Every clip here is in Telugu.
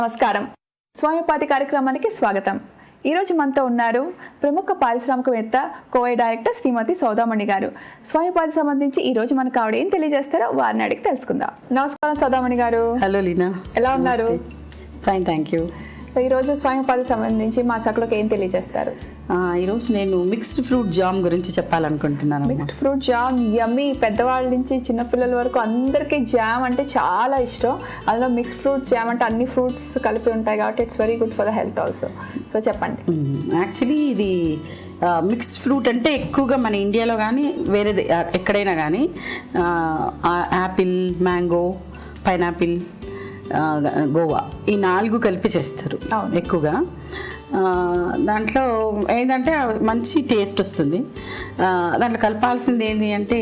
నమస్కారం. స్వయంపాటి కార్యక్రమానికి స్వాగతం. ఈరోజు మనతో ఉన్నారు ప్రముఖ పారిశ్రామికవేత్త, కోవై డైరెక్టర్ శ్రీమతి సౌదామణి గారు. స్వయంపాటి సంబంధించి ఈ రోజు మనకు ఆవిడ ఏం తెలియజేస్తారో వారిని అడిగి తెలుసుకుందాం. నమస్కారం సౌదామణి గారు. హలో లీనా, ఎలా ఉన్నారు? Fine, thank you. ఈరోజు స్వయంపాటి సంబంధించి మా సకులకు ఏం తెలియజేస్తారు? ఈరోజు నేను మిక్స్డ్ ఫ్రూట్ జామ్ గురించి చెప్పాలనుకుంటున్నాను. మిక్స్డ్ ఫ్రూట్ జామ్ యమ్మీ. పెద్దవాళ్ళ నుంచి చిన్నపిల్లల వరకు అందరికీ జామ్ అంటే చాలా ఇష్టం. అందులో మిక్స్డ్ ఫ్రూట్ జామ్ అంటే అన్ని ఫ్రూట్స్ కలిపి ఉంటాయి కాబట్టి it's very good for the health also. So చెప్పండి. యాక్చువల్లీ ఇది మిక్స్డ్ ఫ్రూట్ అంటే ఎక్కువగా మన ఇండియాలో కానీ వేరే ఎక్కడైనా కానీ యాపిల్, మ్యాంగో, పైనాపిల్, గోవా ఈ 4 కలిపి చేస్తారు ఎక్కువగా. దాంట్లో ఏంటంటే మంచి టేస్ట్ వస్తుంది. దాంట్లో కలపాల్సింది ఏంటి అంటే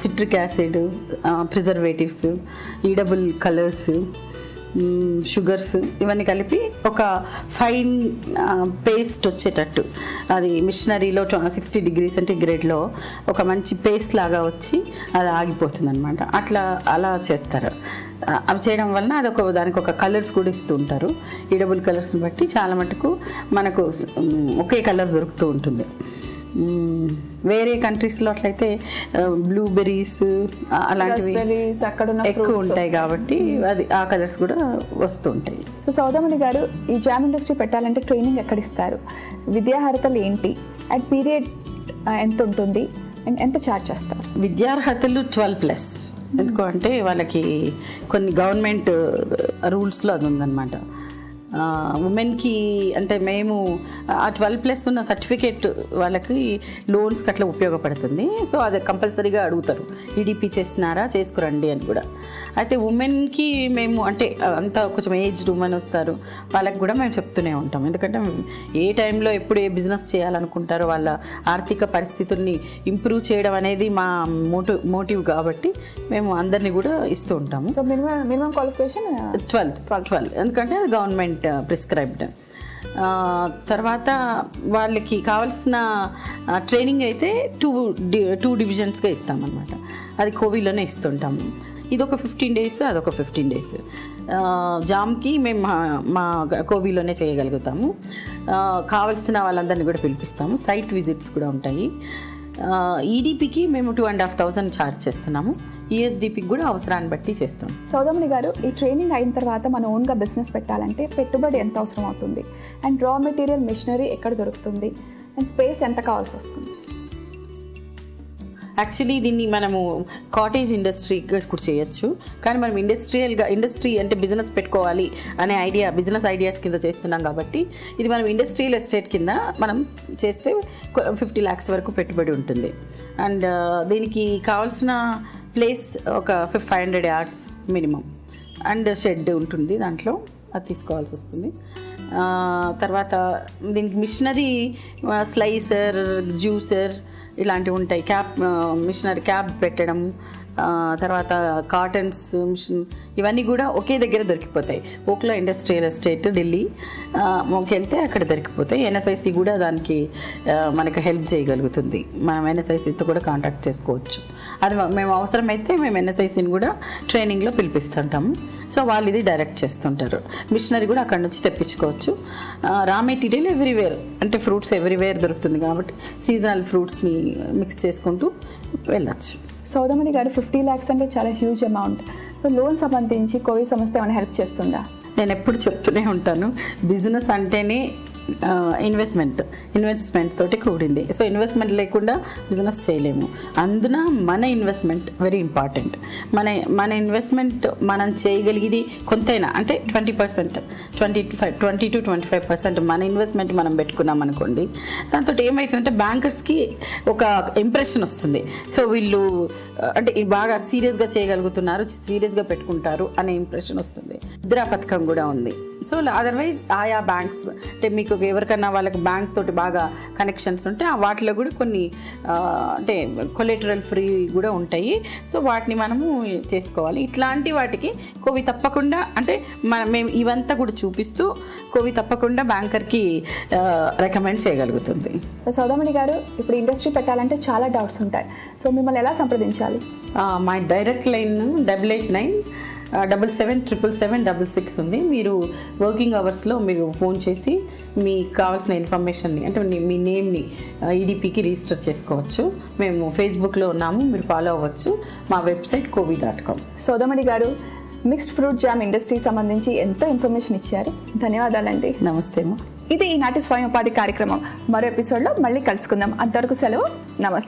citric acid, preservatives, edible colours, sugars ఇవన్నీ కలిపి ఒక ఫైన్ పేస్ట్ వచ్చేటట్టు, అది మిషనరీలో 60 degrees సెంటీగ్రేడ్లో ఒక మంచి పేస్ట్ లాగా వచ్చి అది ఆగిపోతుంది అనమాట. అలా చేస్తారు. అవి చేయడం వలన దానికి ఒక కలర్స్ కూడా ఇస్తూ ఉంటారు. ఈడబుల్ కలర్స్ని బట్టి చాలా మటుకు మనకు ఒకే కలర్ దొరుకుతూ ఉంటుంది. వేరే కంట్రీస్లో అట్లయితే బ్లూబెర్రీస్ అలాంటివి ఎక్కువ ఉంటాయి కాబట్టి అది ఆ కలర్స్ కూడా వస్తూ ఉంటాయి. సౌదామణి గారు, ఈ జామ్ ఇండస్ట్రీ పెట్టాలంటే ట్రైనింగ్ ఎక్కడ ఇస్తారు? విద్యార్హతలు ఏంటి? అండ్ పీరియడ్ ఎంత ఉంటుంది? అండ్ ఎంత ఛార్జ్ చేస్తారు? విద్యార్హతలు 12+. ఎందుకు అంటే వాళ్ళకి కొన్ని గవర్నమెంట్ రూల్స్లో అది ఉందన్నమాట. ఉమెన్కి అంటే మేము ఆ 12+ ఉన్న సర్టిఫికేట్ వాళ్ళకి లోన్స్కి అట్లా ఉపయోగపడుతుంది. సో అది కంపల్సరీగా అడుగుతారు, ఈడీపీ చేసినారా, చేసుకురండి అని కూడా. అయితే ఉమెన్కి మేము అంటే అంతా కొంచెం ఏజ్డ్ ఉమెన్ వస్తారు, వాళ్ళకి కూడా మేము చెప్తూనే ఉంటాం. ఎందుకంటే ఏ టైంలో ఎప్పుడు ఏ బిజినెస్ చేయాలనుకుంటారో వాళ్ళ ఆర్థిక పరిస్థితుల్ని ఇంప్రూవ్ చేయడం అనేది మా మోటివ్ కాబట్టి మేము అందరినీ కూడా ఇస్తూ ఉంటాము. So minimum qualification 12. ఎందుకంటే అది గవర్నమెంట్ ప్రిస్క్రైబ్డ్. తర్వాత వాళ్ళకి కావాల్సిన ట్రైనింగ్ అయితే టూ డివిజన్స్గా ఇస్తామన్నమాట. అది కోవిలోనే ఇస్తుంటాము. ఇదొక 15 days, అదొక 15 days. జామ్కి మేము మా కోవిలోనే చేయగలుగుతాము. కావాల్సిన వాళ్ళందరినీ కూడా పిలిపిస్తాము. సైట్ విజిట్స్ కూడా ఉంటాయి. ఈడీపీకి మేము 2,500 ఛార్జ్ చేస్తున్నాము. ఈఎస్డిపికి కూడా అవసరాన్ని బట్టి చేస్తాం. సౌదామణి గారు, ఈ ట్రైనింగ్ అయిన తర్వాత మన ఓన్గా బిజినెస్ పెట్టాలంటే పెట్టుబడి ఎంత అవసరం అవుతుంది? అండ్ రా మెటీరియల్, మిషనరీ ఎక్కడ దొరుకుతుంది? అండ్ స్పేస్ ఎంత కావాల్సి వస్తుంది? యాక్చువల్లీ దీన్ని మనము కాటేజ్ ఇండస్ట్రీగా కూడా చేయొచ్చు. కానీ మనం ఇండస్ట్రీ అంటే బిజినెస్ పెట్టుకోవాలి అనే బిజినెస్ ఐడియాస్ కింద చేస్తున్నాం కాబట్టి ఇది మనం ఇండస్ట్రియల్ ఎస్టేట్ కింద మనం చేస్తే 50 lakhs వరకు పెట్టుబడి ఉంటుంది. అండ్ దీనికి కావాల్సిన ప్లేస్ ఒక 500 yards మినిమం. అండ్ షెడ్ ఉంటుంది దాంట్లో, అది తీసుకోవాల్సి వస్తుంది. తర్వాత దీనికి మిషనరీ, స్లైసర్, జ్యూసర్ ఇలాంటివి ఉంటాయి. మిషనరీ క్యాప్ పెట్టడం, తర్వాత కాటన్స్ మిషన్, ఇవన్నీ కూడా ఒకే దగ్గర దొరికిపోతాయి. ఓక్లా ఇండస్ట్రియల్ ఎస్టేట్, ఢిల్లీ వెళ్తే అక్కడ దొరికిపోతాయి. ఎన్ఎస్ఐసి కూడా దానికి మనకు హెల్ప్ చేయగలుగుతుంది. మనం ఎన్ఎస్ఐసితో కూడా కాంటాక్ట్ చేసుకోవచ్చు. అది మేము అవసరమైతే మేము ఎన్ఎస్ఐసిని కూడా ట్రైనింగ్లో పిలిపిస్తుంటాము. సో వాళ్ళు ఇది డైరెక్ట్ చేస్తుంటారు. మిషనరీ కూడా అక్కడ నుంచి తెప్పించుకోవచ్చు. రా మెటీరియల్ ఎవ్రీవేర్, అంటే ఫ్రూట్స్ ఎవ్రీవేర్ దొరుకుతుంది కాబట్టి సీజనల్ ఫ్రూట్స్ని మిక్స్ చేసుకుంటూ వెళ్ళచ్చు. సౌదామణి గారు, 50 lakhs అంటే చాలా హ్యూజ్ అమౌంట్. లోన్ సంబంధించి కోవి సంస్థ ఏమైనా హెల్ప్ చేస్తుందా? నేను ఎప్పుడు చెప్తూనే ఉంటాను, బిజినెస్ అంటేనే ఇన్వెస్ట్మెంట్ తోటి కూడింది. సో ఇన్వెస్ట్మెంట్ లేకుండా బిజినెస్ చేయలేము. అందున మన ఇన్వెస్ట్మెంట్ వెరీ ఇంపార్టెంట్. మన ఇన్వెస్ట్మెంట్ మనం చేయగలిగేది కొంతైనా, అంటే 20%, 20 to 25% మన ఇన్వెస్ట్మెంట్ మనం పెట్టుకున్నాం అనుకోండి. దాంతో ఏమవుతుందంటే బ్యాంకర్స్కి ఒక ఇంప్రెషన్ వస్తుంది. సో వీళ్ళు అంటే బాగా సీరియస్గా చేయగలుగుతున్నారు, సీరియస్గా పెట్టుకుంటారు అనే ఇంప్రెషన్ వస్తుంది. ముద్రా పథకం కూడా ఉంది. సో అదర్వైజ్ ఆయా బ్యాంక్స్ అంటే మీకు ఎవరికన్నా వాళ్ళకి బ్యాంక్ తోటి బాగా కనెక్షన్స్ ఉంటే వాటిలో కూడా కొన్ని అంటే కొలెటరల్ ఫ్రీ కూడా ఉంటాయి. సో వాటిని మనము చేసుకోవాలి. ఇట్లాంటి వాటికి కోవి తప్పకుండా అంటే మేము ఇవంతా కూడా చూపిస్తూ కోవి తప్పకుండా బ్యాంకర్కి రికమెండ్ చేయగలుగుతుంది. సౌదామణి గారు, ఇప్పుడు ఇండస్ట్రీ పెట్టాలంటే చాలా డౌట్స్ ఉంటాయి. సో మిమ్మల్ని ఎలా సంప్రదించాలి? మై డైరెక్ట్ లైన్ 889 777766 ఉంది. మీరు వర్కింగ్ అవర్స్లో మీరు ఫోన్ చేసి మీకు కావాల్సిన ఇన్ఫర్మేషన్ని అంటే మీ నేమ్ని ఈడీపీకి రిజిస్టర్ చేసుకోవచ్చు. మేము ఫేస్బుక్లో ఉన్నాము, మీరు ఫాలో అవ్వచ్చు. మా వెబ్సైట్ kovi.com. సౌదామణి గారు, మిక్స్డ్ ఫ్రూట్ జామ్ ఇండస్ట్రీ సంబంధించి ఎంతో ఇన్ఫర్మేషన్ ఇచ్చారు. ధన్యవాదాలండి. నమస్తే అమ్మా. ఇది ఈనాటి స్వయం ఉపాధి కార్యక్రమం. మరో ఎపిసోడ్లో మళ్ళీ కలుసుకుందాం. అంతవరకు సెలవు. నమస్తే.